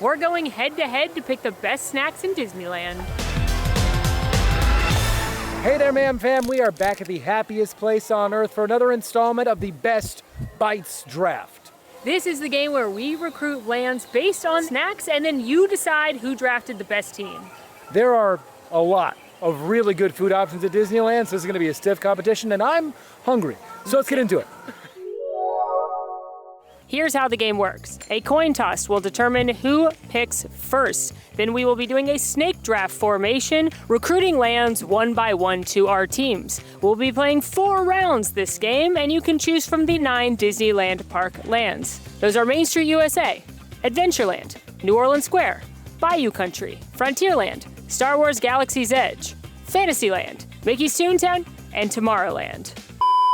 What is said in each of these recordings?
We're going head-to-head to pick the best snacks in Disneyland. Hey there, Ma'am Fam. We are back at the happiest place on earth for another installment of the Best Bites Draft. This is the game where we recruit lands based on snacks, and then you decide who drafted the best team. There are a lot of really good food options at Disneyland, so this is going to be a stiff competition, and I'm hungry. So let's get into it. Here's how the game works. A coin toss will determine who picks first. Then we will be doing a snake draft formation, recruiting lands one by one to our teams. We'll be playing 4 rounds this game, and you can choose from the 9 Disneyland Park lands. Those are Main Street USA, Adventureland, New Orleans Square, Bayou Country, Frontierland, Star Wars Galaxy's Edge, Fantasyland, Mickey's Toontown, and Tomorrowland.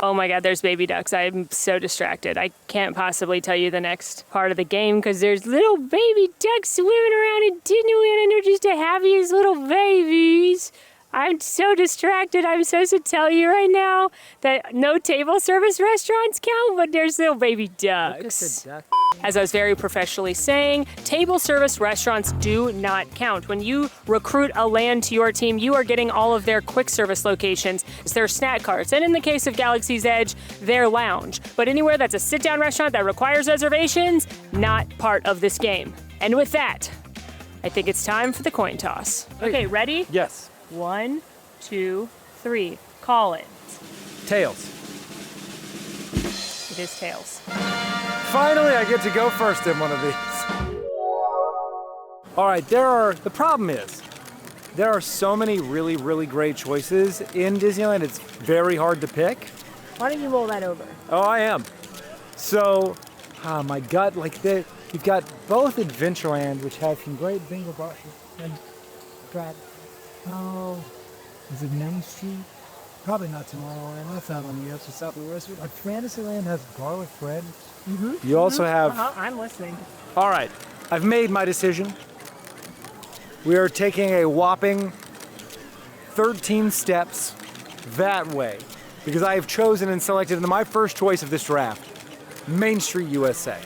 Oh my God, there's baby ducks. I'm so distracted. I can't possibly tell you the next part of the game because there's little baby ducks swimming around in Disneyland and they're just the happiest little babies. I'm so distracted. I'm supposed to tell you right now that no table service restaurants count, but there's little baby ducks. Look at the duck. As I was very professionally saying, table service restaurants do not count. When you recruit a land to your team, you are getting all of their quick service locations, their snack carts, and in the case of Galaxy's Edge, their lounge. But anywhere that's a sit-down restaurant that requires reservations, not part of this game. And with that, I think it's time for the coin toss. Okay, ready? Yes. 1, 2, 3. Call it. Tails. It is tails. Finally, I get to go first in one of these. All right, the problem is, there are so many really, really great choices in Disneyland, it's very hard to pick. Why don't you roll that over? Oh, I am. So, my gut, you've got both Adventureland, which has some great bingo boxes, and is it Main Street? Probably not Tomorrowland. That's not on the other side of the rest of it. Fantasyland has garlic bread. Mm-hmm. You also have... I'm listening. All right, I've made my decision. We are taking a whopping 13 steps that way because I have chosen and selected my first choice of this draft, Main Street USA.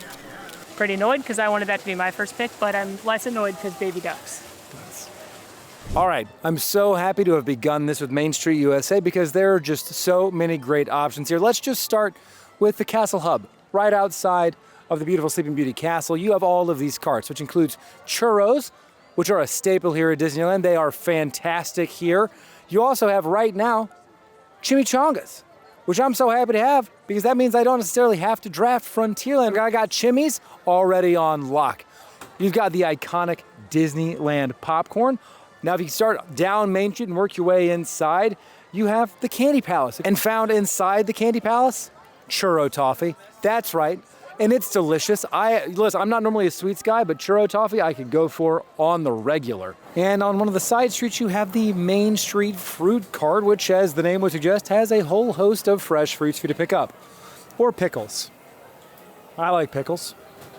Pretty annoyed because I wanted that to be my first pick, but I'm less annoyed because baby ducks. All right, I'm so happy to have begun this with Main Street USA because there are just so many great options here. Let's just start with the Castle Hub. Right outside of the beautiful Sleeping Beauty Castle, you have all of these carts, which includes churros, which are a staple here at Disneyland. They are fantastic here. You also have right now chimichangas, which I'm so happy to have because that means I don't necessarily have to draft Frontierland. I got chimmies already on lock. You've got the iconic Disneyland popcorn. Now, if you start down Main Street and work your way inside, you have the Candy Palace. And found inside the Candy Palace, churro toffee. That's right. And it's delicious. Listen, I'm not normally a sweets guy, but churro toffee I could go for on the regular. And on one of the side streets, you have the Main Street fruit cart, which, as the name would suggest, has a whole host of fresh fruits for you to pick up. Or pickles. I like pickles.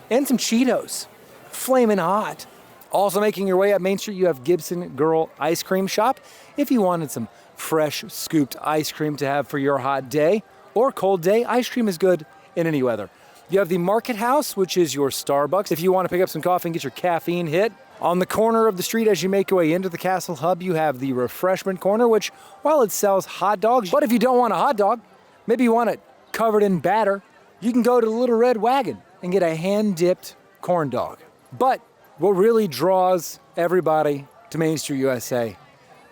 And some Cheetos. Flamin' hot. Also making your way up Main Street, you have Gibson Girl Ice Cream Shop. If you wanted some fresh scooped ice cream to have for your hot day or cold day, ice cream is good in any weather. You have the Market House, which is your Starbucks. If you want to pick up some coffee and get your caffeine hit. On the corner of the street as you make your way into the Castle Hub, you have the Refreshment Corner, which, while it sells hot dogs, but if you don't want a hot dog, maybe you want it covered in batter, you can go to the Little Red Wagon and get a hand-dipped corn dog. But what really draws everybody to Main Street USA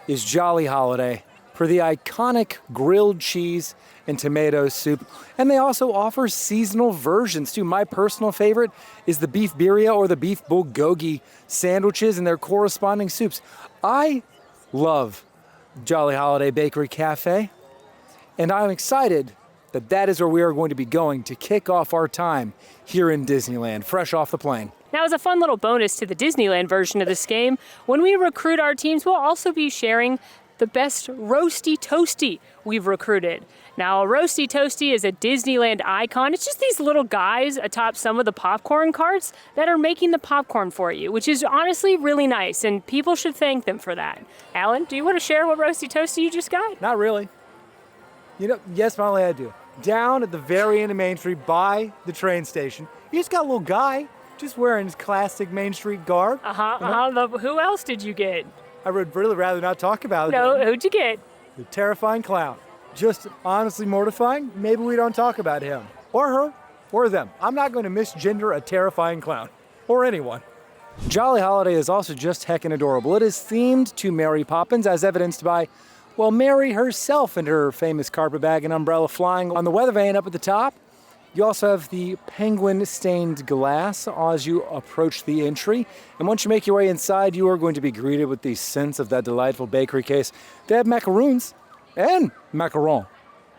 is Jolly Holiday for the iconic grilled cheese and tomato soup. And they also offer seasonal versions too. My personal favorite is the beef birria or the beef bulgogi sandwiches and their corresponding soups. I love Jolly Holiday Bakery Cafe, and I'm excited that is where we are going to be going to kick off our time here in Disneyland, fresh off the plane. Now, as a fun little bonus to the Disneyland version of this game, when we recruit our teams, we'll also be sharing the best Roasty Toasty we've recruited. Now, a Roasty Toasty is a Disneyland icon. It's just these little guys atop some of the popcorn carts that are making the popcorn for you, which is honestly really nice, and people should thank them for that. Alan, do you want to share what Roasty Toasty you just got? Not really. Yes, Molly, I do. Down at the very end of Main Street by the train station, you just got a little guy just wearing his classic Main Street garb. Who else did you get? I would really rather not talk about it. No, who'd you get? The terrifying clown. Just honestly mortifying. Maybe we don't talk about him. Or her. Or them. I'm not going to misgender a terrifying clown. Or anyone. Jolly Holiday is also just heckin' adorable. It is themed to Mary Poppins, as evidenced by, well, Mary herself and her famous carpet bag and umbrella flying on the weather vane up at the top. You also have the penguin-stained glass as you approach the entry. And once you make your way inside, you are going to be greeted with the sense of that delightful bakery case. They have macaroons and macaron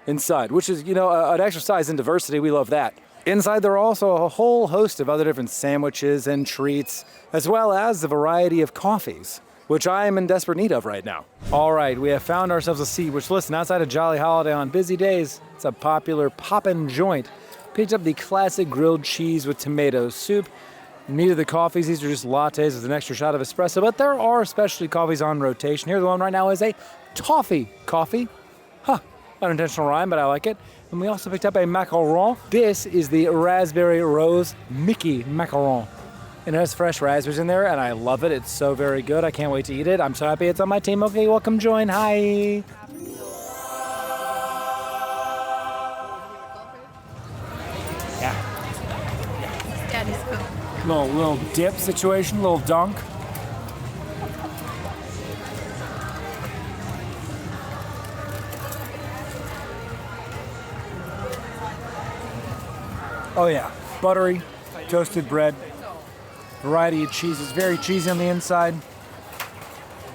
inside, which is, an exercise in diversity. We love that. Inside, there are also a whole host of other different sandwiches and treats, as well as a variety of coffees, which I am in desperate need of right now. All right, we have found ourselves a seat, which, listen, outside of Jolly Holiday on busy days, it's a popular poppin' joint. Picked up the classic grilled cheese with tomato soup. Meat of the coffees, these are just lattes with an extra shot of espresso, but there are specialty coffees on rotation. Here, the one right now is a toffee coffee. Unintentional rhyme, but I like it. And we also picked up a macaron. This is the Raspberry Rose Mickey macaron. It has fresh raspberries in there, and I love it. It's so very good. I can't wait to eat it. I'm so happy it's on my team. Okay, welcome, join. Hi. Yeah. Daddy's cook. Little dip situation, little dunk. Oh yeah, buttery, toasted bread, variety of cheeses, very cheesy on the inside,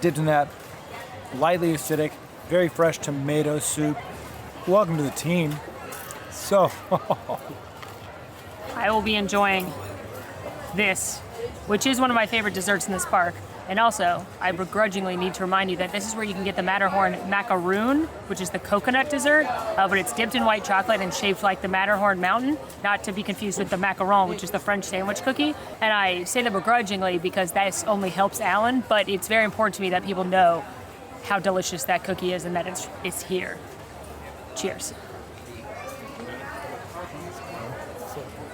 dipped in that lightly acidic, very fresh tomato soup. Welcome to the team. So, I will be enjoying this, which is one of my favorite desserts in this park. And also, I begrudgingly need to remind you that this is where you can get the Matterhorn macaroon, which is the coconut dessert, but it's dipped in white chocolate and shaped like the Matterhorn mountain, not to be confused with the macaron, which is the French sandwich cookie. And I say that begrudgingly because this only helps Alan, but it's very important to me that people know how delicious that cookie is and that it's here. Cheers.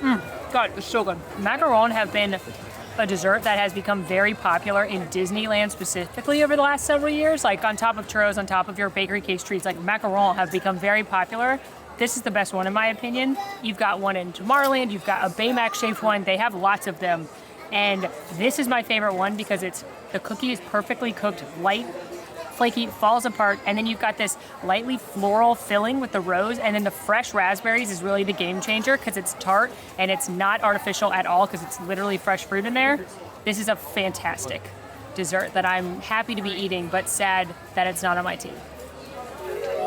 God, it's so good. Macaron have been a dessert that has become very popular in Disneyland specifically over the last several years. Like on top of churros, on top of your bakery case treats, like macaron have become very popular. This is the best one in my opinion. You've got one in Tomorrowland, you've got a Baymax shaped one. They have lots of them. And this is my favorite one because the cookie is perfectly cooked, light, flaky, falls apart, and then you've got this lightly floral filling with the rose, and then the fresh raspberries is really the game changer because it's tart and it's not artificial at all because it's literally fresh fruit in there. This is a fantastic dessert that I'm happy to be eating, but sad that it's not on my team.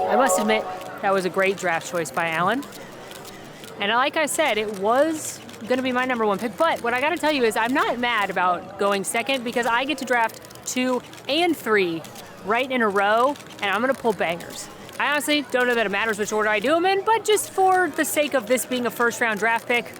I must admit, that was a great draft choice by Alan. And like I said, it was gonna be my number one pick, but what I gotta tell you is I'm not mad about going second because I get to draft 2 and 3 right in a row, and I'm gonna pull bangers. I honestly don't know that it matters which order I do them in, but just for the sake of this being a first round draft pick,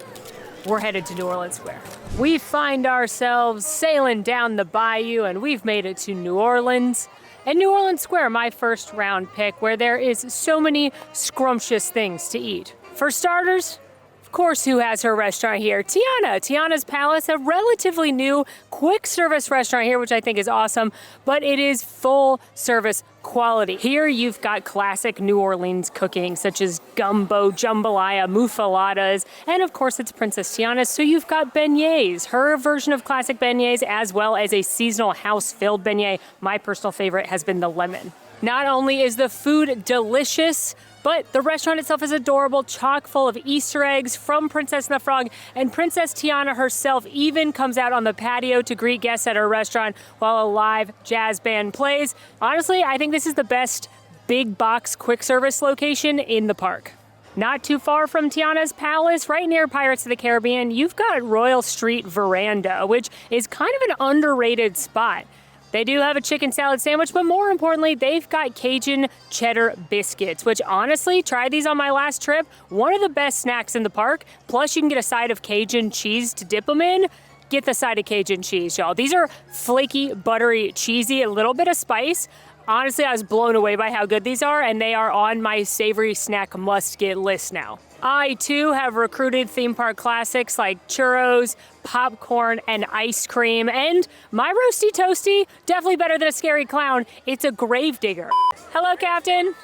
we're headed to New Orleans Square. We find ourselves sailing down the bayou, and we've made it to New Orleans. And New Orleans Square, my first round pick, where there is so many scrumptious things to eat. For starters, of course, who has her restaurant here? Tiana. Tiana's Palace, a relatively new quick service restaurant here, which I think is awesome, but it is full service quality. Here you've got classic New Orleans cooking, such as gumbo, jambalaya, muffaladas, and of course it's Princess Tiana's, so you've got beignets, her version of classic beignets, as well as a seasonal house-filled beignet. My personal favorite has been the lemon. Not only is the food delicious, but the restaurant itself is adorable, chock full of Easter eggs from Princess and the Frog, and Princess Tiana herself even comes out on the patio to greet guests at her restaurant while a live jazz band plays. Honestly, I think this is the best big box quick service location in the park. Not too far from Tiana's Palace, right near Pirates of the Caribbean, you've got Royal Street Veranda, which is kind of an underrated spot. They do have a chicken salad sandwich, but more importantly, they've got Cajun cheddar biscuits, which honestly, tried these on my last trip, one of the best snacks in the park. Plus, you can get a side of Cajun cheese to dip them in. Get the side of Cajun cheese, y'all. These are flaky, buttery, cheesy, a little bit of spice. Honestly, I was blown away by how good these are, and they are on my savory snack must-get list now. I, too, have recruited theme park classics like churros, popcorn, and ice cream, and my Roasty Toasty, definitely better than a scary clown, it's a gravedigger. Hello, Captain.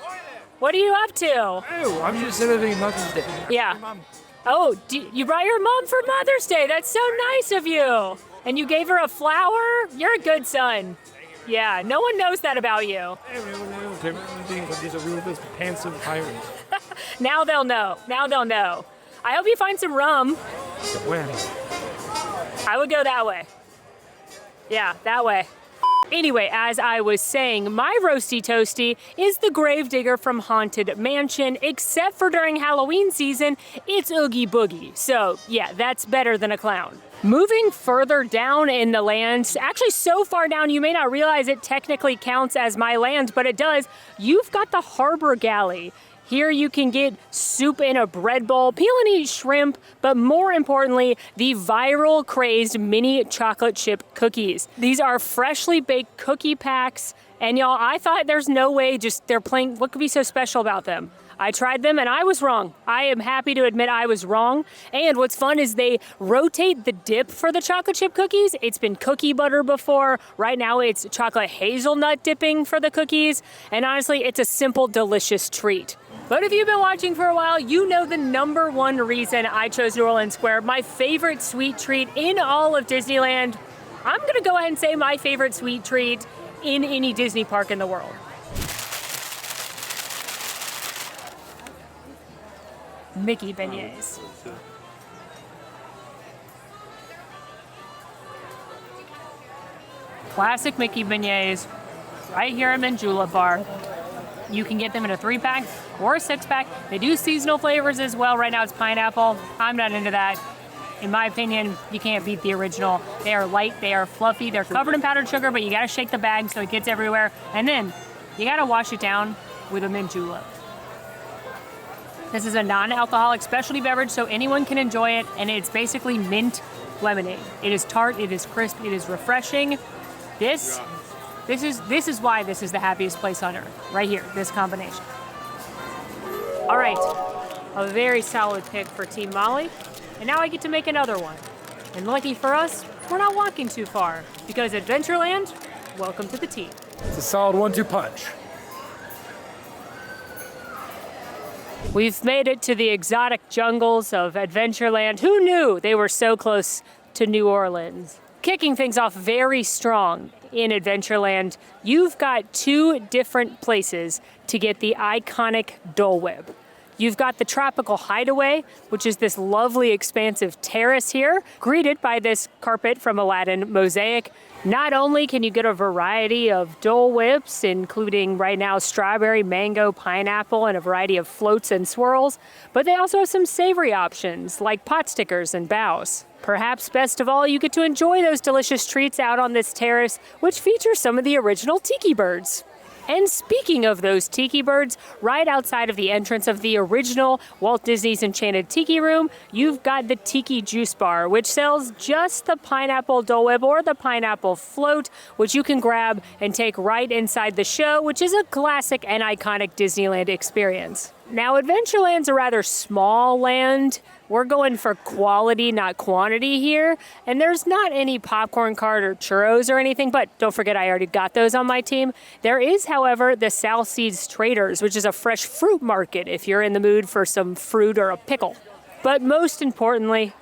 What are you up to? Oh, I'm just celebrating Mother's Day. Yeah. Oh, you brought your mom for Mother's Day. That's so nice of you. And you gave her a flower? You're a good son. Yeah, no one knows that about you. These are ruthless, handsome pirates. Now they'll know. Now they'll know. I hope you find some rum. Where? I would go that way. Yeah, that way. Anyway, as I was saying, my Roasty Toasty is the Gravedigger from Haunted Mansion, except for during Halloween season, it's Oogie Boogie. So yeah, that's better than a clown. Moving further down in the land, actually so far down you may not realize it technically counts as my land, but it does. You've got the Harbor Galley. Here you can get soup in a bread bowl, peel and eat shrimp, but more importantly, the viral crazed mini chocolate chip cookies. These are freshly baked cookie packs, and y'all, I thought there's no way they're plain, what could be so special about them? I tried them and I was wrong. I am happy to admit I was wrong. And what's fun is they rotate the dip for the chocolate chip cookies. It's been cookie butter before. Right now it's chocolate hazelnut dipping for the cookies. And honestly, it's a simple, delicious treat. But if you've been watching for a while, you know the number one reason I chose New Orleans Square, my favorite sweet treat in all of Disneyland. I'm gonna go ahead and say my favorite sweet treat in any Disney park in the world. Mickey beignets. Classic Mickey beignets, right here at Manjula Bar. You can get them in a 3-pack or a 6-pack. They do seasonal flavors as well. Right now it's pineapple. I'm not into that. In my opinion, you can't beat the original. They are light, they are fluffy, they're covered in powdered sugar, but you gotta shake the bag so it gets everywhere. And then you gotta wash it down with a mint julep. This is a non-alcoholic specialty beverage, so anyone can enjoy it, and it's basically mint lemonade. It is tart, it is crisp, it is refreshing. This is why this is the happiest place on earth. Right here, this combination. All right, a very solid pick for Team Molly, and now I get to make another one. And lucky for us, we're not walking too far, because Adventureland, welcome to the team. It's a solid 1-2 punch. We've made it to the exotic jungles of Adventureland. Who knew they were so close to New Orleans? Kicking things off very strong in Adventureland, you've got 2 different places to get the iconic Dole Whip. You've got the Tropical Hideaway, which is this lovely expansive terrace here, greeted by this carpet from Aladdin Mosaic. Not only can you get a variety of Dole Whips, including right now strawberry, mango, pineapple, and a variety of floats and swirls, but they also have some savory options like pot stickers and bows. Perhaps best of all, you get to enjoy those delicious treats out on this terrace, which features some of the original tiki birds. And speaking of those tiki birds, right outside of the entrance of the original Walt Disney's Enchanted Tiki Room, you've got the Tiki Juice Bar, which sells just the pineapple Dole Whip or the pineapple float, which you can grab and take right inside the show, which is a classic and iconic Disneyland experience. Now, Adventureland's a rather small land. We're going for quality, not quantity here. And there's not any popcorn cart or churros or anything, but don't forget I already got those on my team. There is, however, the South Seas Traders, which is a fresh fruit market if you're in the mood for some fruit or a pickle. But most importantly,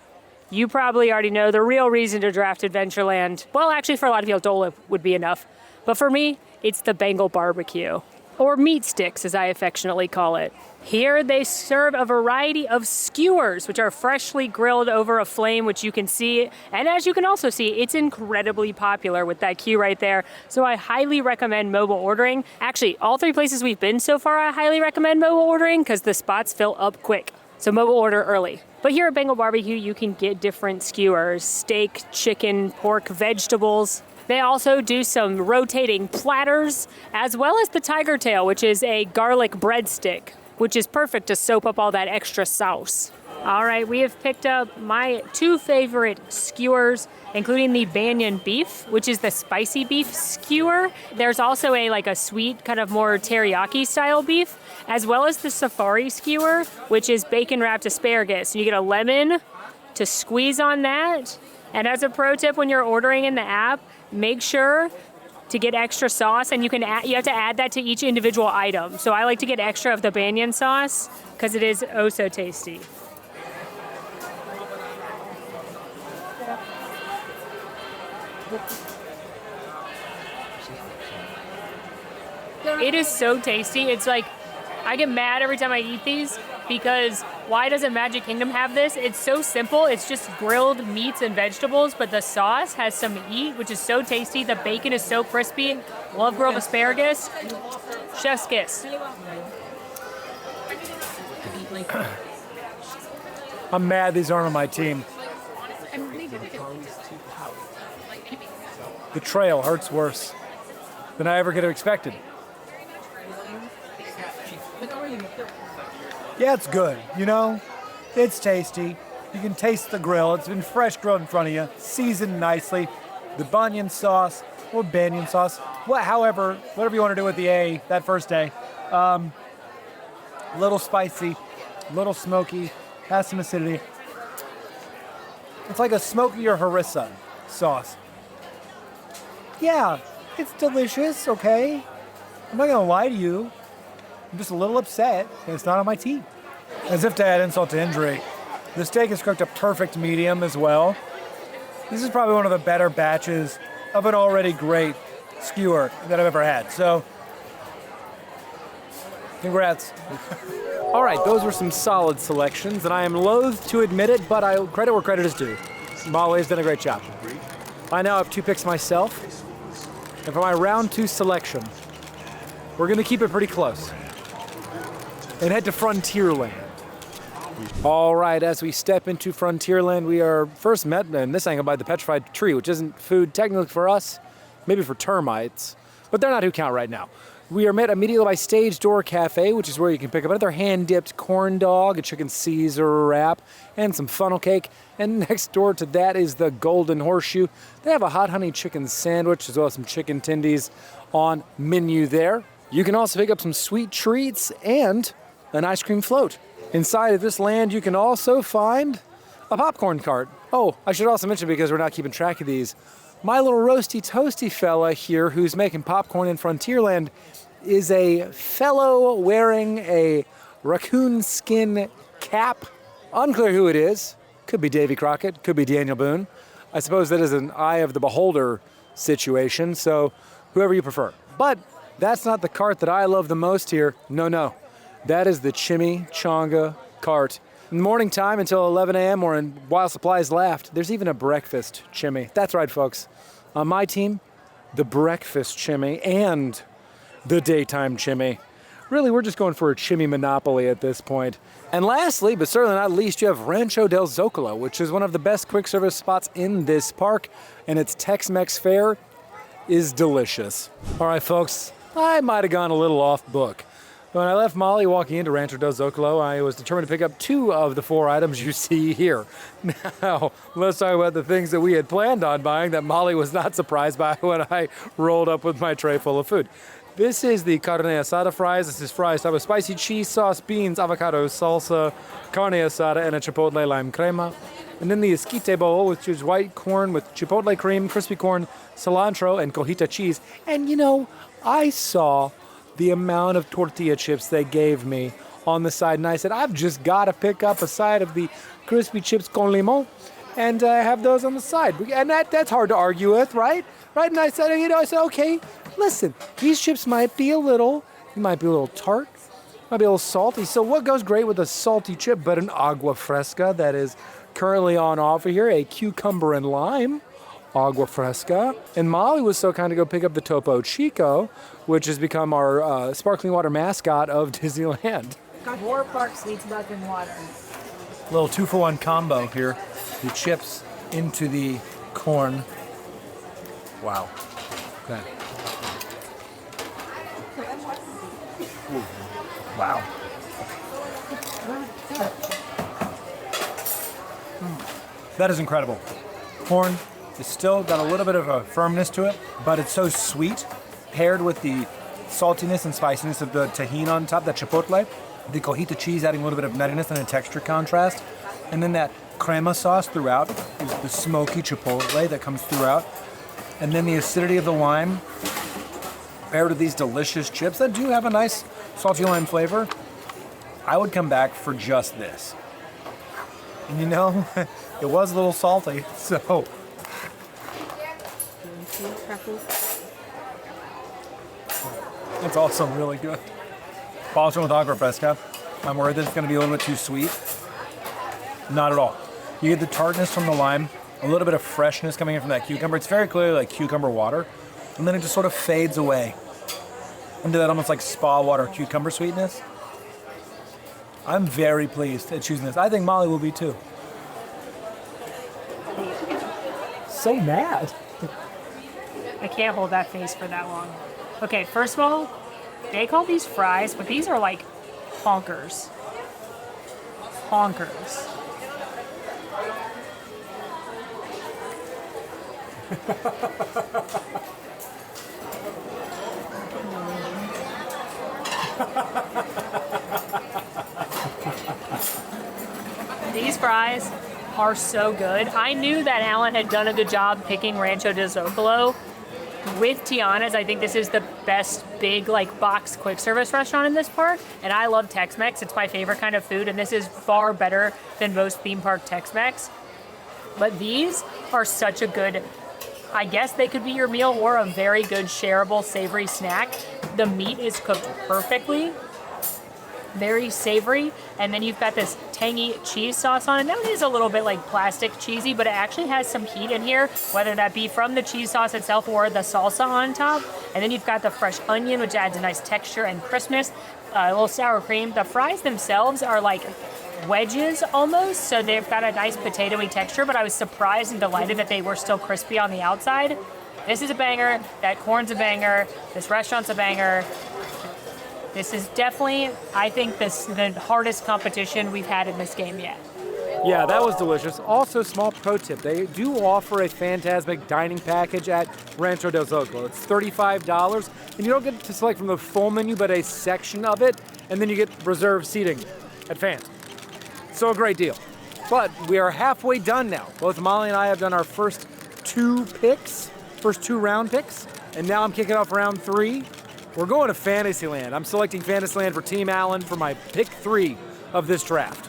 you probably already know the real reason to draft Adventureland. Well, actually, for a lot of you, Dole Whip would be enough. But for me, it's the Bengal barbecue, or meat sticks, as I affectionately call it. Here they serve a variety of skewers, which are freshly grilled over a flame, which you can see. And as you can also see, it's incredibly popular with that queue right there. So I highly recommend mobile ordering. Actually, all 3 places we've been so far, I highly recommend mobile ordering because the spots fill up quick. So mobile order early. But here at Bengal Barbecue, you can get different skewers: steak, chicken, pork, vegetables. They also do some rotating platters, as well as the tiger tail, which is a garlic breadstick, which is perfect to soak up all that extra sauce. All right, we have picked up my 2 favorite skewers, including the Banyan beef, which is the spicy beef skewer. There's also a sweet, kind of more teriyaki style beef, as well as the safari skewer, which is bacon wrapped asparagus. And you get a lemon to squeeze on that. And as a pro tip, when you're ordering in the app, make sure to get extra sauce, and you have to add that to each individual item. So I like to get extra of the Banyan sauce because it is oh so tasty. It is so tasty. It's like, I get mad every time I eat these because why doesn't Magic Kingdom have this? It's so simple. It's just grilled meats and vegetables, but the sauce has some heat, which is so tasty. The bacon is so crispy. Love grilled asparagus. Chef's kiss. I'm mad these aren't on my team. The trail hurts worse than I ever could have expected. Yeah, it's good, you know? It's tasty. You can taste the grill. It's been fresh grilled in front of you, seasoned nicely. The Banyan sauce, or Banyan sauce, whatever you want to do with the A that first day. A little spicy, a little smoky, has some acidity. It's like a smokier harissa sauce. Yeah, it's delicious, okay? I'm not gonna lie to you. I'm just a little upset that it's not on my team. As if to add insult to injury, the steak is cooked a perfect medium as well. This is probably one of the better batches of an already great skewer that I've ever had. So, congrats. All right, those were some solid selections, and I am loath to admit it, but I credit where credit is due. Molly has done a great job. I now have 2 picks myself, and for my round 2 selection, we're gonna keep it pretty close and head to Frontierland. All right, as we step into Frontierland, we are first met in this angle by the petrified tree, which isn't food technically for us, maybe for termites, but they're not who count right now. We are met immediately by Stage Door Cafe, which is where you can pick up another hand-dipped corn dog, a chicken Caesar wrap, and some funnel cake. And next door to that is the Golden Horseshoe. They have a hot honey chicken sandwich as well as some chicken tendies on menu there. You can also pick up some sweet treats and an ice cream float. Inside of this land, you can also find a popcorn cart. Oh, I should also mention, because we're not keeping track of these, my little roasty toasty fella here who's making popcorn in Frontierland is a fellow wearing a raccoon skin cap. Unclear who it is. Could be Davy Crockett, could be Daniel Boone. I suppose that is an eye of the beholder situation, so whoever you prefer. But that's not the cart that I love the most here. No. That is the Chimichanga cart. In morning time until 11 a.m. or while supplies last, there's even a breakfast chimmy. That's right, folks. On my team, the breakfast chimmy and the daytime chimmy. Really, we're just going for a chimmy monopoly at this point. And lastly, but certainly not least, you have Rancho del Zocalo, which is one of the best quick service spots in this park, and its Tex-Mex fare is delicious. All right, folks, I might have gone a little off book. When I left Molly walking into Rancho del Zocalo, I was determined to pick up 2 of the 4 items you see here. Now, let's talk about the things that we had planned on buying that Molly was not surprised by when I rolled up with my tray full of food. This is the carne asada fries. This is fries topped with spicy cheese sauce, beans, avocado, salsa, carne asada, and a chipotle lime crema. And then the esquite bowl, which is white corn with chipotle cream, crispy corn, cilantro, and cojita cheese. And you know, I saw the amount of tortilla chips they gave me on the side, and I said, I've just got to pick up a side of the crispy chips con limon and have those on the side. And that's hard to argue with, right? Right? And I said, okay, listen, these chips might be a little tart, might be a little salty. So what goes great with a salty chip but an agua fresca that is currently on offer here, a cucumber and lime agua fresca. And Molly was so kind to go pick up the Topo Chico, which has become our sparkling water mascot of Disneyland. Got more parks needs nothing water. Little 2-for-1 combo here. The chips into the corn. Wow. Okay. Wow. That is incredible. Corn is still got a little bit of a firmness to it, but it's so sweet, paired with the saltiness and spiciness of the tahini on top, that chipotle, the cojita cheese adding a little bit of nuttiness and a texture contrast, and then that crema sauce throughout, the smoky chipotle that comes throughout, and then the acidity of the lime, paired with these delicious chips that do have a nice salty lime flavor. I would come back for just this. And you know, it was a little salty, so. It's also really good. Also with agua fresca, I'm worried that it's going to be a little bit too sweet. Not at all. You get the tartness from the lime, a little bit of freshness coming in from that cucumber. It's very clearly like cucumber water, and then it just sort of fades away into that almost like spa water cucumber sweetness. I'm very pleased at choosing this. I think Molly will be too. So mad. I can't hold that face for that long. Okay, first of all, they call these fries, but these are like honkers. Honkers. These fries are so good. I knew that Alan had done a good job picking Rancho de Zocalo. With Tiana's, I think this is the best big like box quick service restaurant in this park, and I love Tex-Mex. It's my favorite kind of food, and this is far better than most theme park Tex-Mex. But these are such a good, I guess they could be your meal or a very good shareable savory snack. The meat is cooked perfectly, very savory, and then you've got this tangy cheese sauce on it. Now it is a little bit like plastic cheesy, but it actually has some heat in here, whether that be from the cheese sauce itself or the salsa on top. And then you've got the fresh onion, which adds a nice texture and crispness, a little sour cream. The fries themselves are like wedges almost, so they've got a nice potatoey texture, but I was surprised and delighted that they were still crispy on the outside. This is a banger, that corn's a banger, this restaurant's a banger. This is definitely, I think, the hardest competition we've had in this game yet. Yeah, that was delicious. Also, small pro tip, they do offer a Fantasmic dining package at Rancho del Zocalo. It's $35, and you don't get to select from the full menu, but a section of it, and then you get reserved seating at Fant. So a great deal. But we are halfway done now. Both Molly and I have done our first two round picks, and now I'm kicking off round 3. We're going to Fantasyland. I'm selecting Fantasyland for Team Allen for my pick 3 of this draft.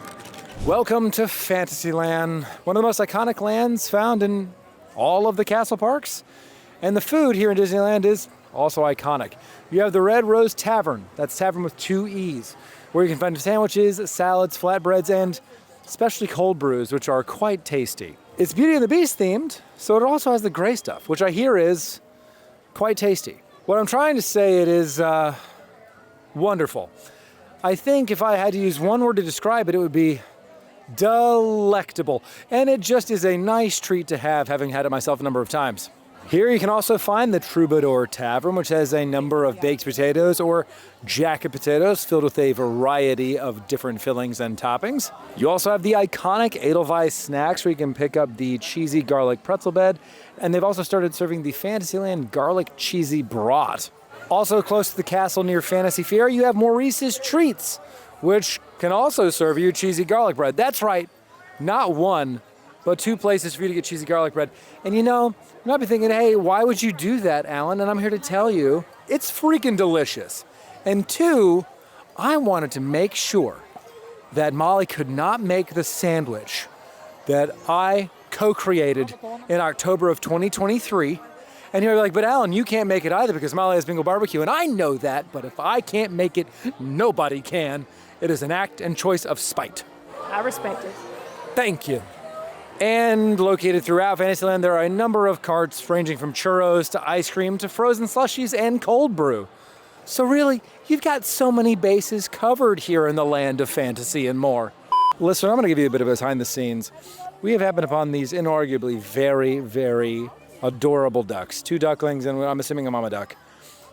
Welcome to Fantasyland, one of the most iconic lands found in all of the castle parks. And the food here in Disneyland is also iconic. You have the Red Rose Tavern, that's tavern with 2 E's, where you can find sandwiches, salads, flatbreads, and especially cold brews, which are quite tasty. It's Beauty and the Beast themed, so it also has the gray stuff, which I hear is quite tasty. What I'm trying to say, it is wonderful. I think if I had to use one word to describe it, it would be delectable. And it just is a nice treat to have, having had it myself a number of times. Here you can also find the Troubadour Tavern, which has a number of baked potatoes or jacket potatoes filled with a variety of different fillings and toppings. You also have the iconic Edelweiss snacks, where you can pick up the cheesy garlic pretzel bed, and they've also started serving the Fantasyland garlic cheesy brat. Also close to the castle near Fantasy Fair, you have Maurice's Treats, which can also serve you cheesy garlic bread. That's right, not one, but 2 places for you to get cheesy garlic bread. And you know, you might be thinking, hey, why would you do that, Alan? And I'm here to tell you, it's freaking delicious. And 2, I wanted to make sure that Molly could not make the sandwich that I co-created in October of 2023. And you're like, but Alan, you can't make it either because Molly has Bingo Barbecue. And I know that, but if I can't make it, nobody can. It is an act and choice of spite. I respect it. Thank you. And located throughout Fantasyland, there are a number of carts ranging from churros to ice cream to frozen slushies and cold brew. So really, you've got so many bases covered here in the land of fantasy and more. Listen, I'm going to give you a bit of behind the scenes. We have happened upon these inarguably very, very adorable ducks. 2 ducklings and I'm assuming a mama duck.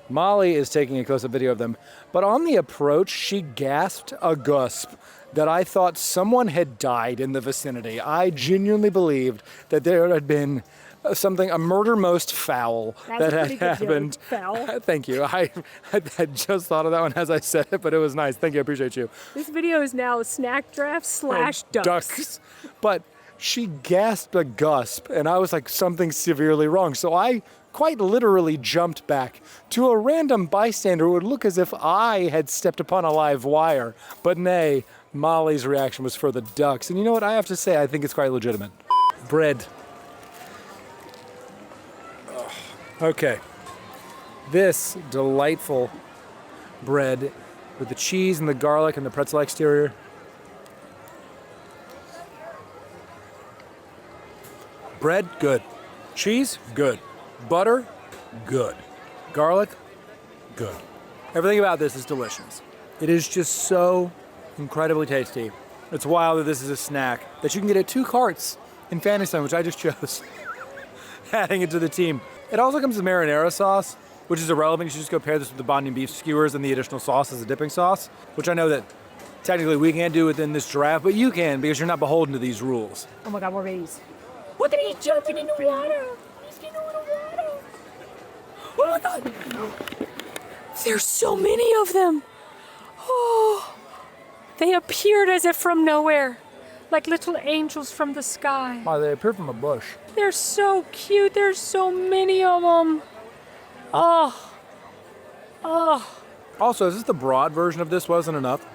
Molly is taking a close-up video of them, but on the approach, she gasped a gasp that I thought someone had died in the vicinity. I genuinely believed that there had been a murder most foul that had happened. Foul. Thank you. I just thought of that one as I said it, but it was nice. Thank you. I appreciate you. This video is now snack draft / ducks. But she gasped a gasp, and I was like, something severely wrong. So I quite literally jumped back to a random bystander who would look as if I had stepped upon a live wire. But nay, Molly's reaction was for the ducks. And you know what? I have to say, I think it's quite legitimate. Bread. Okay. This delightful bread with the cheese and the garlic and the pretzel exterior. Bread, good. Cheese, good. Butter, good. Garlic, good. Everything about this is delicious. It is just so incredibly tasty. It's wild that this is a snack that you can get at 2 carts in Fantasyland, which I just chose. Adding it to the team. It also comes with marinara sauce, which is irrelevant. You should just go pair this with the bonding beef skewers and the additional sauce as a dipping sauce, which I know that technically we can't do within this draft, but you can because you're not beholden to these rules. Oh my God, more babies. What did he jumping in the water? He's getting in the water. Oh my God. There's so many of them. Oh, they appeared as if from nowhere, like little angels from the sky. Oh, they appear from a bush. They're so cute. There's so many of them. Oh. Also, since the broad version of this wasn't enough,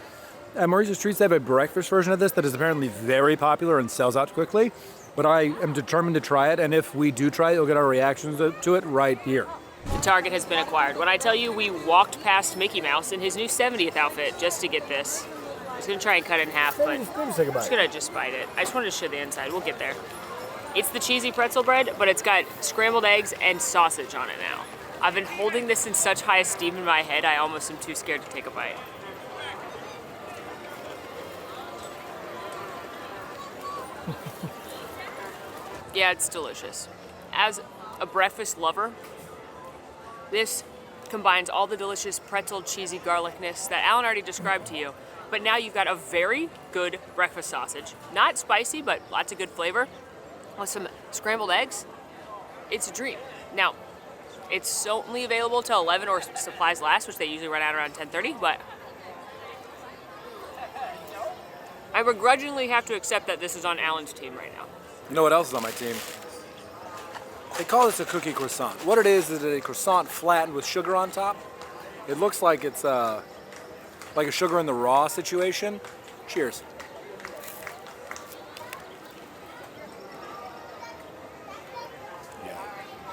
at Maurice's Treats they have a breakfast version of this that is apparently very popular and sells out quickly. But I am determined to try it, and if we do try it, you'll get our reactions to it right here. The target has been acquired. When I tell you we walked past Mickey Mouse in his new 70th outfit just to get this. I was gonna try and cut it in half, but I'm just gonna bite it. I just wanted to show the inside. We'll get there. It's the cheesy pretzel bread, but it's got scrambled eggs and sausage on it now. I've been holding this in such high esteem in my head, I almost am too scared to take a bite. Yeah, it's delicious. As a breakfast lover, this combines all the delicious pretzel cheesy garlicness that Alan already described to you. But now you've got a very good breakfast sausage. Not spicy, but lots of good flavor. With some scrambled eggs. It's a dream. Now, it's only available till 11 or supplies last, which they usually run out around 10:30, but I begrudgingly have to accept that this is on Alan's team right now. You know what else is on my team? They call this a cookie croissant. What it is a croissant flattened with sugar on top. It looks like it's like a sugar in the raw situation. Cheers.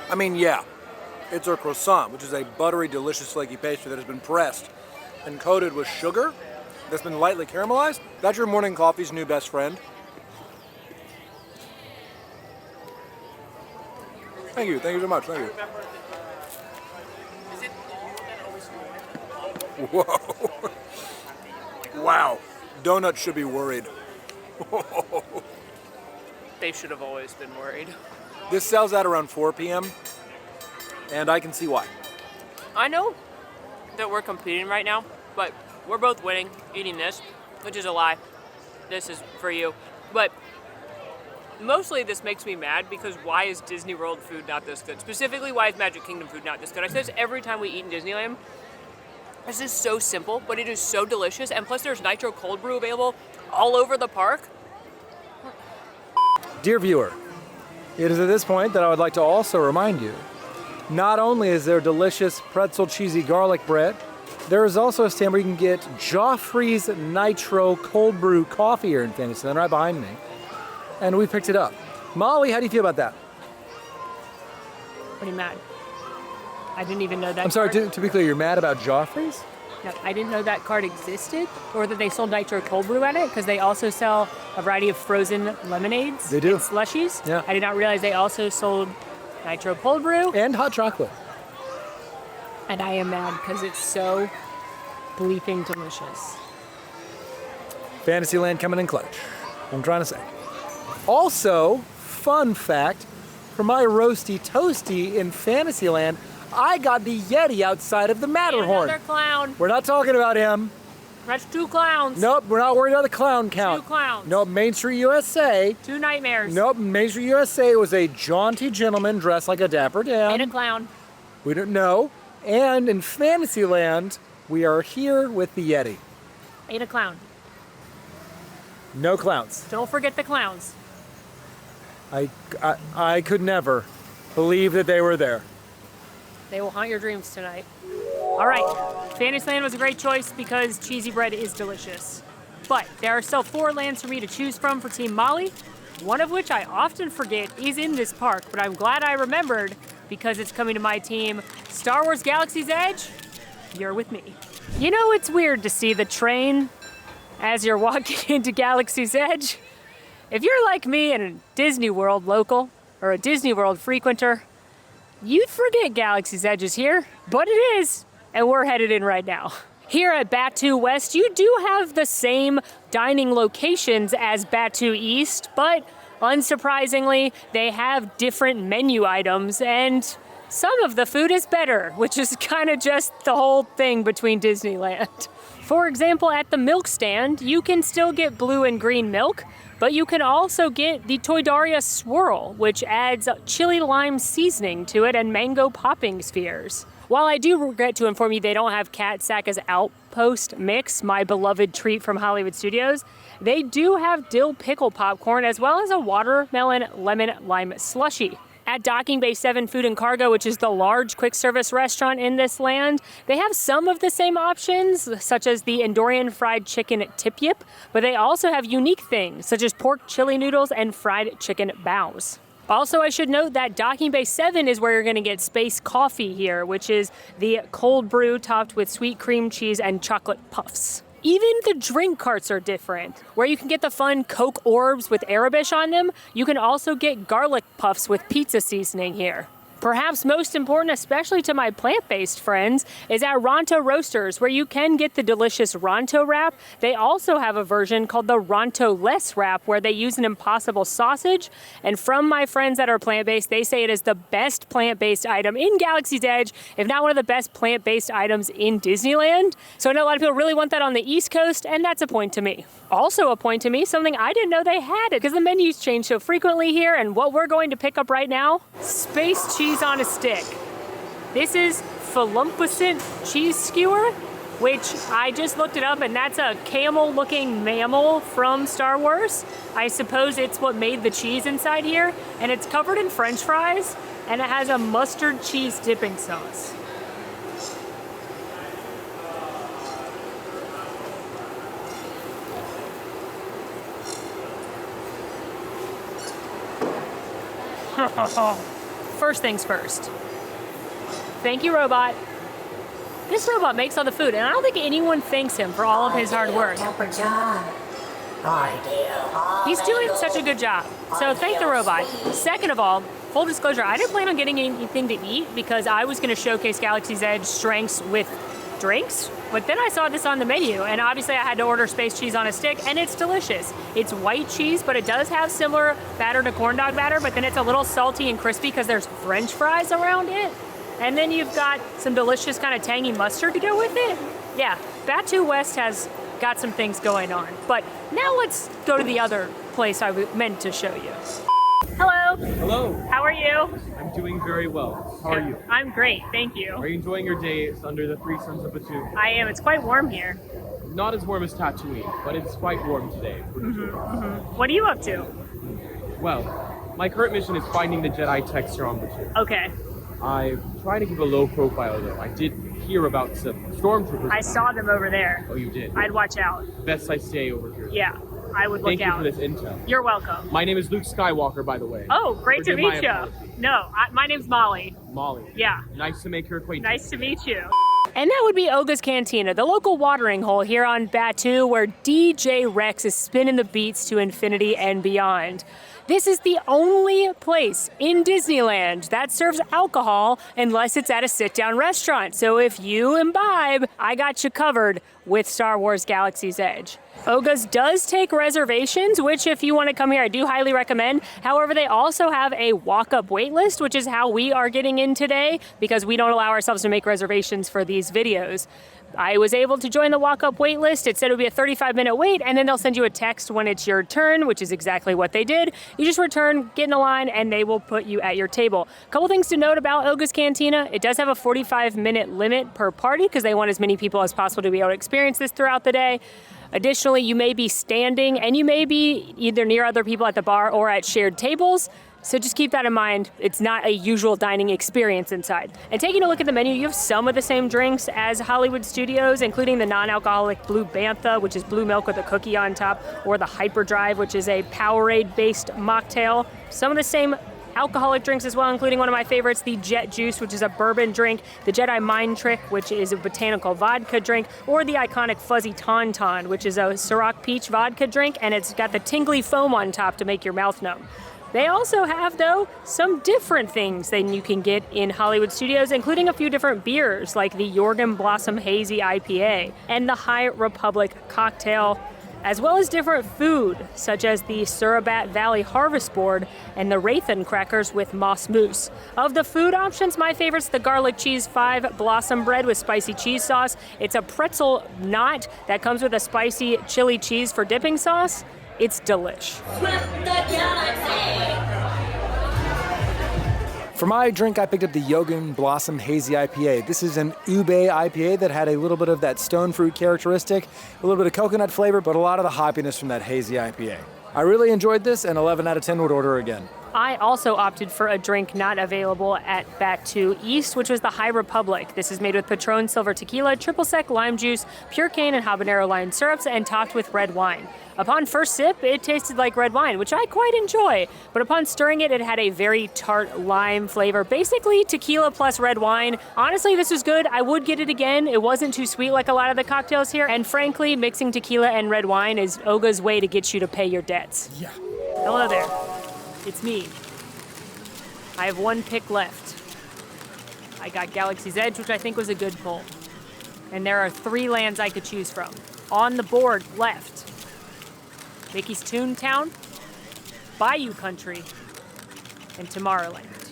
I mean, yeah, it's a croissant, which is a buttery, delicious, flaky pastry that has been pressed and coated with sugar that's been lightly caramelized. That's your morning coffee's new best friend. Thank you so much, thank you. Whoa. Wow, donuts should be worried. They should have always been worried. This sells out around 4 p.m., and I can see why. I know that we're competing right now, but we're both winning eating this, which is a lie. This is for you. But mostly this makes me mad because why is Disney World food not this good? Specifically, why is Magic Kingdom food not this good? I say this every time we eat in Disneyland. This is so simple, but it is so delicious. And plus there's nitro cold brew available all over the park. Dear viewer, it is at this point that I would like to also remind you, not only is there delicious pretzel cheesy garlic bread, there is also a stand where you can get Joffrey's Nitro Cold Brew coffee here in Fantasyland, right behind me. And we picked it up. Molly, how do you feel about that? Pretty mad. I didn't even know that. I'm sorry, to be clear, you're mad about Joffrey's? No, I didn't know that card existed, or that they sold Nitro Cold Brew at it, because they also sell a variety of frozen lemonades. They do. And slushies. Yeah. I did not realize they also sold Nitro Cold Brew. And hot chocolate. And I am mad because it's so bleeping delicious. Fantasyland coming in clutch. I'm trying to say. Also, fun fact, for my roasty toasty in Fantasyland, I got the Yeti outside of the Matterhorn. Another clown. We're not talking about him. That's 2 clowns. Nope, we're not worried about the clown count. 2 clowns. Nope, Main Street USA. 2 nightmares. Nope, Main Street USA was a jaunty gentleman dressed like a dapper Dan. And a clown. We don't know. And in Fantasyland, we are here with the Yeti. And a clown. No clowns. Don't forget the clowns. I could never believe that they were there. They will haunt your dreams tonight. All right, Fantasyland was a great choice because cheesy bread is delicious. But there are still 4 lands for me to choose from for Team Molly, one of which I often forget is in this park, but I'm glad I remembered because it's coming to my team. Star Wars Galaxy's Edge, you're with me. You know, it's weird to see the train as you're walking into Galaxy's Edge. If you're like me and a Disney World local or a Disney World frequenter, you'd forget Galaxy's Edge is here, but it is, and we're headed in right now. Here at Batuu West, you do have the same dining locations as Batuu East, but unsurprisingly, they have different menu items, and some of the food is better, which is kind of just the whole thing between Disneyland. For example, at the milk stand, you can still get blue and green milk, but you can also get the Toydaria Swirl, which adds chili lime seasoning to it and mango popping spheres. While I do regret to inform you they don't have Kat Saka's Outpost Mix, my beloved treat from Hollywood Studios, they do have dill pickle popcorn as well as a watermelon lemon lime slushie. At Docking Bay 7 Food and Cargo, which is the large quick service restaurant in this land, they have some of the same options, such as the Andorian fried chicken tip yip, but they also have unique things, such as pork chili noodles and fried chicken baos. Also, I should note that Docking Bay 7 is where you're going to get Space Coffee here, which is the cold brew topped with sweet cream cheese and chocolate puffs. Even the drink carts are different. Where you can get the fun Coke orbs with Arabish on them, you can also get garlic puffs with pizza seasoning here. Perhaps most important, especially to my plant-based friends, is at Ronto Roasters, where you can get the delicious Ronto wrap. They also have a version called the Ronto Less wrap, where they use an impossible sausage. And from my friends that are plant-based, they say it is the best plant-based item in Galaxy's Edge, if not one of the best plant-based items in Disneyland. So I know a lot of people really want that on the East Coast, and that's a point to me. Also a point to me, something I didn't know they had it, because the menus change so frequently here, and what we're going to pick up right now, space cheese on a stick. This is Falumpusent cheese skewer, which I just looked it up, and that's a camel-looking mammal from Star Wars. I suppose it's what made the cheese inside here, and it's covered in French fries, and it has a mustard cheese dipping sauce. First things first. Thank you, robot. This robot makes all the food, and I don't think anyone thanks him for all of his hard work. He's doing such a good job. So thank the robot. Second of all, full disclosure, I didn't plan on getting anything to eat because I was going to showcase Galaxy's Edge strengths with drinks. But then I saw this on the menu, and obviously I had to order space cheese on a stick, and it's delicious. It's white cheese, but it does have similar batter to corn dog batter, but then it's a little salty and crispy because there's French fries around it. And then you've got some delicious kind of tangy mustard to go with it. Yeah, Batuu West has got some things going on. But now let's go to the other place I meant to show you. Hello. Hello. How are you? I'm doing very well. How are you? I'm great, thank you. Are you enjoying your days under the three suns of Batuu? I am. It's quite warm here. Not as warm as Tatooine, but it's quite warm today. What are you up to? Well, my current mission is finding the Jedi texture on Batuu. Okay. I'm trying to keep a low profile though. I did hear about some stormtroopers. I saw them over there. Oh, you did? I'd watch out. Best I stay over here. Yeah, I would look Thank out. you for this intel. You're welcome. My name is Luke Skywalker, by the way. Oh, great to Forgive my meet you. apologies. No, my name's Molly. Molly. Yeah. Nice to make your acquaintance. Nice to meet you. And that would be Oga's Cantina, the local watering hole here on Batuu, where DJ Rex is spinning the beats to infinity and beyond. This is the only place in Disneyland that serves alcohol unless it's at a sit-down restaurant. So if you imbibe, I got you covered with Star Wars Galaxy's Edge. Oga's does take reservations, which if you want to come here, I do highly recommend. However, they also have a walk-up wait list, which is how we are getting in today because we don't allow ourselves to make reservations for these videos. I was able to join the walk-up wait list. It said it would be a 35-minute wait, and then they'll send you a text when it's your turn, which is exactly what they did. You just return, get in the line, and they will put you at your table. A couple things to note about Oga's Cantina. It does have a 45-minute limit per party because they want as many people as possible to be able to experience this throughout the day. Additionally, you may be standing, and you may be either near other people at the bar or at shared tables. So just keep that in mind. It's not a usual dining experience inside. And taking a look at the menu, you have some of the same drinks as Hollywood Studios, including the non-alcoholic Blue Bantha, which is blue milk with a cookie on top, or the Hyperdrive, which is a Powerade-based mocktail. Some of the same alcoholic drinks as well, including one of my favorites, the Jet Juice, which is a bourbon drink, the Jedi Mind Trick, which is a botanical vodka drink, or the iconic Fuzzy Tauntaun, which is a Ciroc Peach vodka drink, and it's got the tingly foam on top to make your mouth numb. They also have, though, some different things than you can get in Hollywood Studios, including a few different beers, like the Jorgen Blossom Hazy IPA and the High Republic cocktail, as well as different food, such as the Surabat Valley Harvest Board and the Rathan crackers with moss mousse. Of the food options, my favorite's the garlic cheese 5 blossom bread with spicy cheese sauce. It's a pretzel knot that comes with a spicy chili cheese for dipping sauce. It's delish. For my drink, I picked up the Jorgen Blossom Hazy IPA. This is an ube IPA that had a little bit of that stone fruit characteristic, a little bit of coconut flavor, but a lot of the hoppiness from that hazy IPA. I really enjoyed this, and 11 out of 10 would order again. I also opted for a drink not available at Batu East, which was the High Republic. This is made with Patron Silver Tequila, triple sec lime juice, pure cane and habanero lime syrups, and topped with red wine. Upon first sip, it tasted like red wine, which I quite enjoy. But upon stirring it, it had a very tart lime flavor. Basically, tequila plus red wine. Honestly, this was good. I would get it again. It wasn't too sweet like a lot of the cocktails here. And frankly, mixing tequila and red wine is Oga's way to get you to pay your debts. Yeah. Hello there. It's me. I have one pick left. I got Galaxy's Edge, which I think was a good pull. And there are 3 lands I could choose from. On the board, left. Mickey's Toontown, Bayou Country, and Tomorrowland.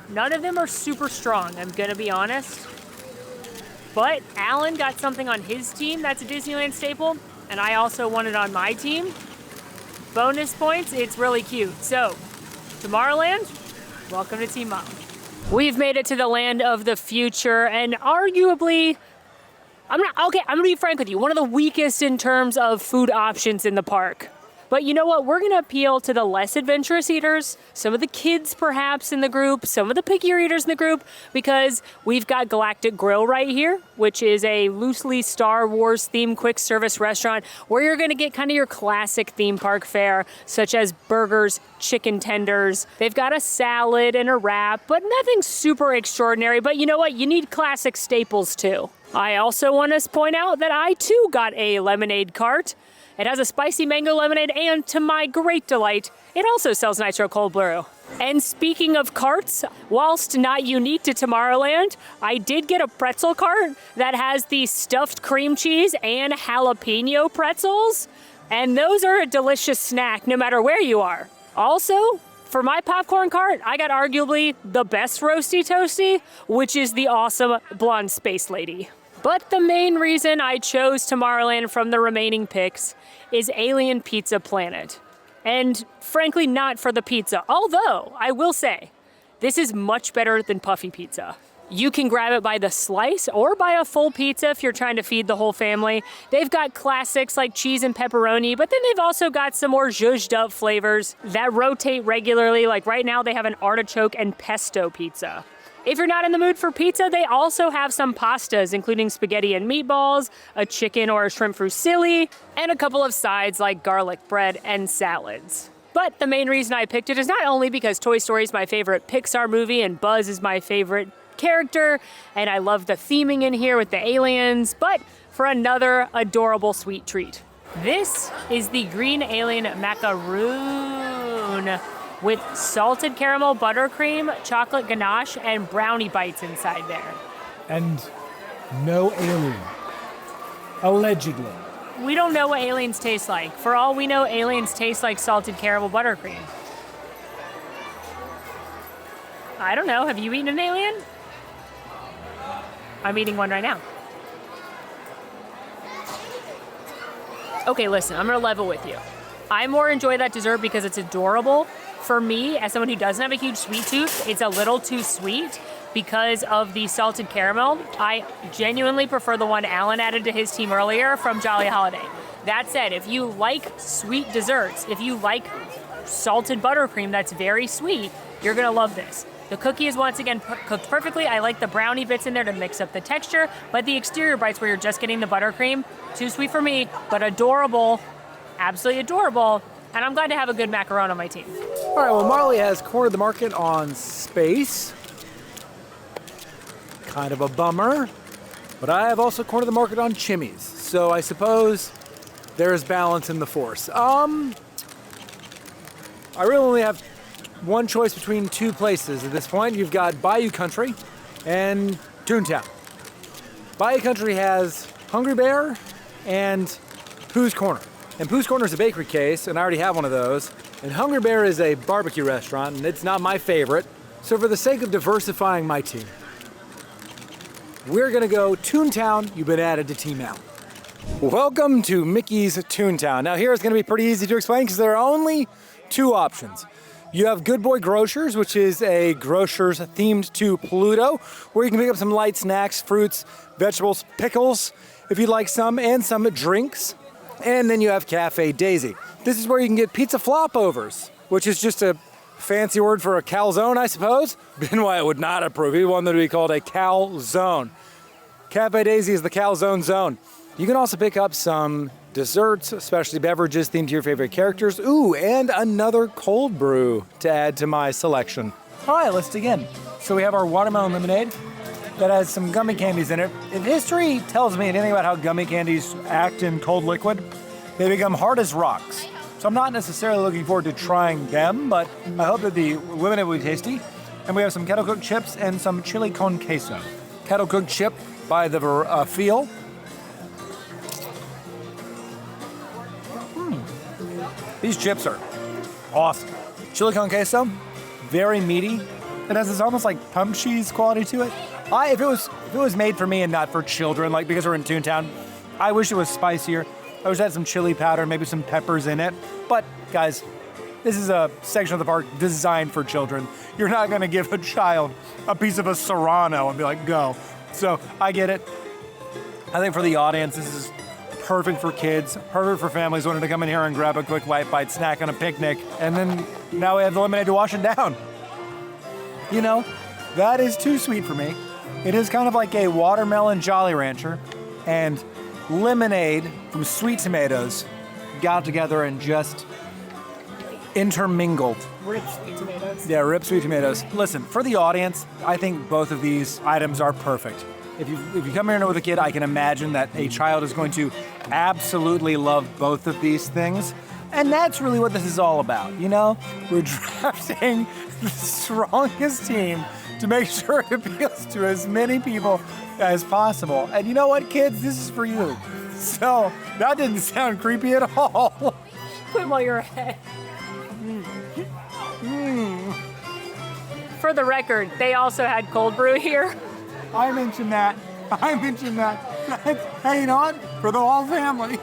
None of them are super strong, I'm gonna be honest. But Alan got something on his team that's a Disneyland staple, and I also want it on my team. Bonus points, it's really cute. So, Tomorrowland, welcome to Team Mom. We've made it to the land of the future, and arguably, I'm gonna be frank with you, one of the weakest in terms of food options in the park. But you know what? We're gonna appeal to the less adventurous eaters, some of the kids perhaps in the group, some of the pickier eaters in the group, because we've got Galactic Grill right here, which is a loosely Star Wars themed quick service restaurant where you're gonna get kind of your classic theme park fare, such as burgers, chicken tenders. They've got a salad and a wrap, but nothing super extraordinary. But you know what? You need classic staples too. I also want to point out that I too got a lemonade cart. It has a spicy mango lemonade, and to my great delight, it also sells nitro cold brew. And speaking of carts, whilst not unique to Tomorrowland, I did get a pretzel cart that has the stuffed cream cheese and jalapeno pretzels, and those are a delicious snack no matter where you are. Also, for my popcorn cart, I got arguably the best roasty toasty, which is the awesome blonde space lady. But the main reason I chose Tomorrowland from the remaining picks is Alien Pizza Planet. And frankly, not for the pizza. Although, I will say, this is much better than Puffy Pizza. You can grab it by the slice or by a full pizza if you're trying to feed the whole family. They've got classics like cheese and pepperoni, but then they've also got some more zhuzhed up flavors that rotate regularly. Like right now, they have an artichoke and pesto pizza. If you're not in the mood for pizza, they also have some pastas, including spaghetti and meatballs, a chicken or a shrimp fusilli, and a couple of sides like garlic bread and salads. But the main reason I picked it is not only because Toy Story is my favorite Pixar movie and Buzz is my favorite character, and I love the theming in here with the aliens, but for another adorable sweet treat. This is the green alien macaroon with salted caramel buttercream, chocolate ganache, and brownie bites inside there. And no alien. Allegedly. We don't know what aliens taste like. For all we know, aliens taste like salted caramel buttercream. I don't know. Have you eaten an alien? I'm eating one right now. Okay, listen, I'm gonna level with you. I more enjoy that dessert because it's adorable. For me, as someone who doesn't have a huge sweet tooth, it's a little too sweet because of the salted caramel. I genuinely prefer the one Alan added to his team earlier from Jolly Holiday. That said, if you like sweet desserts, if you like salted buttercream that's very sweet, you're gonna love this. The cookie is once again cooked perfectly. I like the brownie bits in there to mix up the texture, but the exterior bites where you're just getting the buttercream, too sweet for me, but adorable, absolutely adorable, and I'm glad to have a good macaron on my team. All right, well, Marley has cornered the market on space. Kind of a bummer, but I have also cornered the market on chimneys, so I suppose there's balance in the force. I really only have one choice between two places at this point. You've got Bayou Country and Toontown. Bayou Country has Hungry Bear and Pooh's Corner. And Pooh's Corner is a bakery case, and I already have one of those. And Hungry Bear is a barbecue restaurant, and it's not my favorite. So for the sake of diversifying my team, we're gonna go Toontown. You've been added to Team Al. Welcome to Mickey's Toontown. Now here it's gonna be pretty easy to explain because there are only two options. You have Good Boy Grocers, which is a grocer's themed to Pluto, where you can pick up some light snacks, fruits, vegetables, pickles, if you'd like some, and some drinks. And then you have Cafe Daisy. This is where you can get pizza flopovers, which is just a fancy word for a calzone, I suppose. Ben Wyatt would not approve. He wanted it to be called a calzone. Cafe Daisy is the calzone zone. You can also pick up some desserts, especially beverages themed to your favorite characters. Ooh, and another cold brew to add to my selection. All right, let's dig in. So we have our watermelon lemonade that has some gummy candies in it. If history tells me anything about how gummy candies act in cold liquid, they become hard as rocks. So I'm not necessarily looking forward to trying them, but I hope that the lemonade will be tasty. And we have some kettle cooked chips and some chili con queso. Kettle cooked chip by the Feel. These chips are awesome. Chili con queso, very meaty. It has this almost like pump cheese quality to it. If it was made for me and not for children, like because we're in Toontown, I wish it was spicier. I wish it had some chili powder, maybe some peppers in it. But guys, this is a section of the park designed for children. You're not gonna give a child a piece of a Serrano and be like, go. So I get it. I think for the audience, this is perfect for kids, perfect for families wanting to come in here and grab a quick light bite snack on a picnic, and then now we have the lemonade to wash it down. You know, that is too sweet for me. It is kind of like a watermelon Jolly Rancher and lemonade from sweet tomatoes got together and just intermingled. Rip sweet tomatoes. Yeah, rip sweet tomatoes. Listen, for the audience, I think both of these items are perfect. If you come here with a kid, I can imagine that a child is going to absolutely love both of these things. And that's really what this is all about, you know? We're drafting the strongest team to make sure it appeals to as many people as possible. And you know what, kids? This is for you. So, that didn't sound creepy at all. Put them on your head. For the record, they also had cold brew here. I mentioned that. Hey, you know what? For the whole family.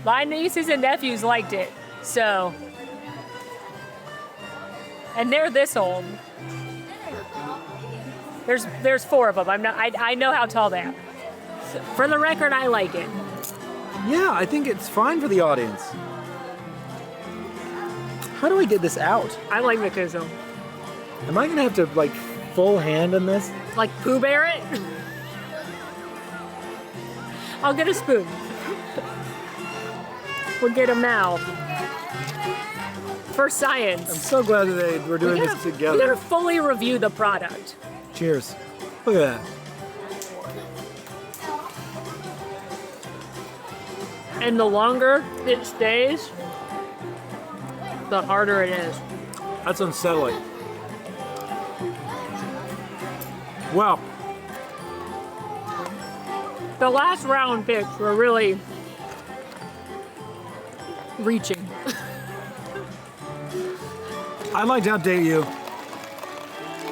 My nieces and nephews liked it, so. And they're this old. There's four of them. I know how tall they are. So, for the record, I like it. Yeah, I think it's fine for the audience. How do I get this out? I like the queso. Am I gonna have to like full hand in this? Like Pooh Bear it? I'll get a spoon. We'll get them now. For science. I'm so glad that we're doing this together. We gotta fully review the product. Cheers. Look at that. And the longer it stays, the harder it is. That's unsettling. Wow. The last round picks were really reaching. I'd like to update you.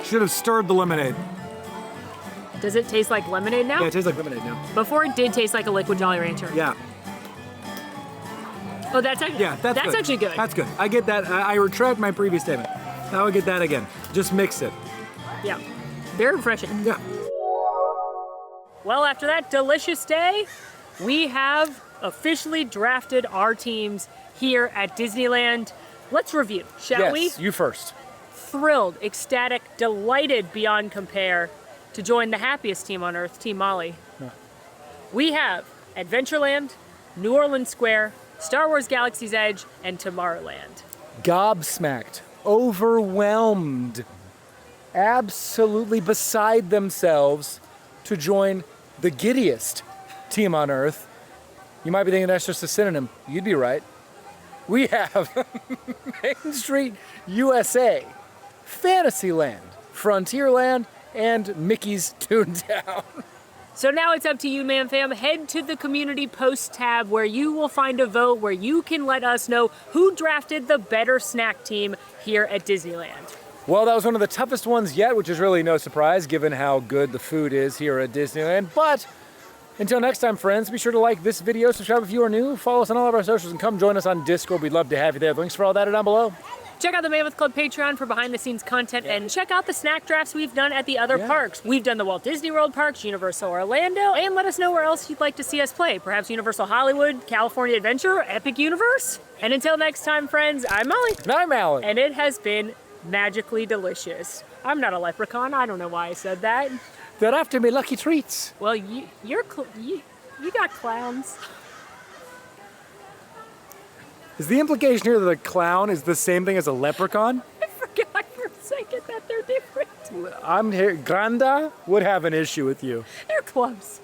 Should have stirred the lemonade. Does it taste like lemonade now? Yeah, it tastes like lemonade now. Before it did taste like a liquid Jolly Rancher. Yeah. Oh, that's actually, that's good. actually good. That's good. I get that. I retract my previous statement. Now I get that again. Just mix it. Yeah. Very refreshing. Yeah. Well, after that delicious day, we have officially drafted our teams here at Disneyland. Let's review, shall we? Yes, you first. Thrilled, ecstatic, delighted beyond compare to join the happiest team on earth, Team Molly. Yeah. We have Adventureland, New Orleans Square, Star Wars Galaxy's Edge, and Tomorrowland. Gobsmacked, overwhelmed, absolutely beside themselves to join the giddiest team on earth. You might be thinking that's just a synonym. You'd be right. We have Main Street USA, Fantasyland, Frontierland, and Mickey's Toontown. So now it's up to you, Man Fam. Head to the community post tab where you will find a vote where you can let us know who drafted the better snack team here at Disneyland. Well, that was one of the toughest ones yet, which is really no surprise given how good the food is here at Disneyland. But until next time, friends, be sure to like this video, subscribe if you are new, follow us on all of our socials, and come join us on Discord. We'd love to have you there. The links for all that are down below. Check out the Mammoth Club Patreon for behind-the-scenes content, and check out the snack drafts we've done at the other parks. We've done the Walt Disney World parks, Universal Orlando, and let us know where else you'd like to see us play. Perhaps Universal Hollywood, California Adventure, Epic Universe. And until next time, friends, I'm Molly. And I'm Alan. And it has been magically delicious. I'm not a leprechaun. I don't know why I said that. They're after me lucky treats. Well, you got clowns. Is the implication here that a clown is the same thing as a leprechaun? I forgot for a second that they're different. I'm here. Granda would have an issue with you. They're clubs.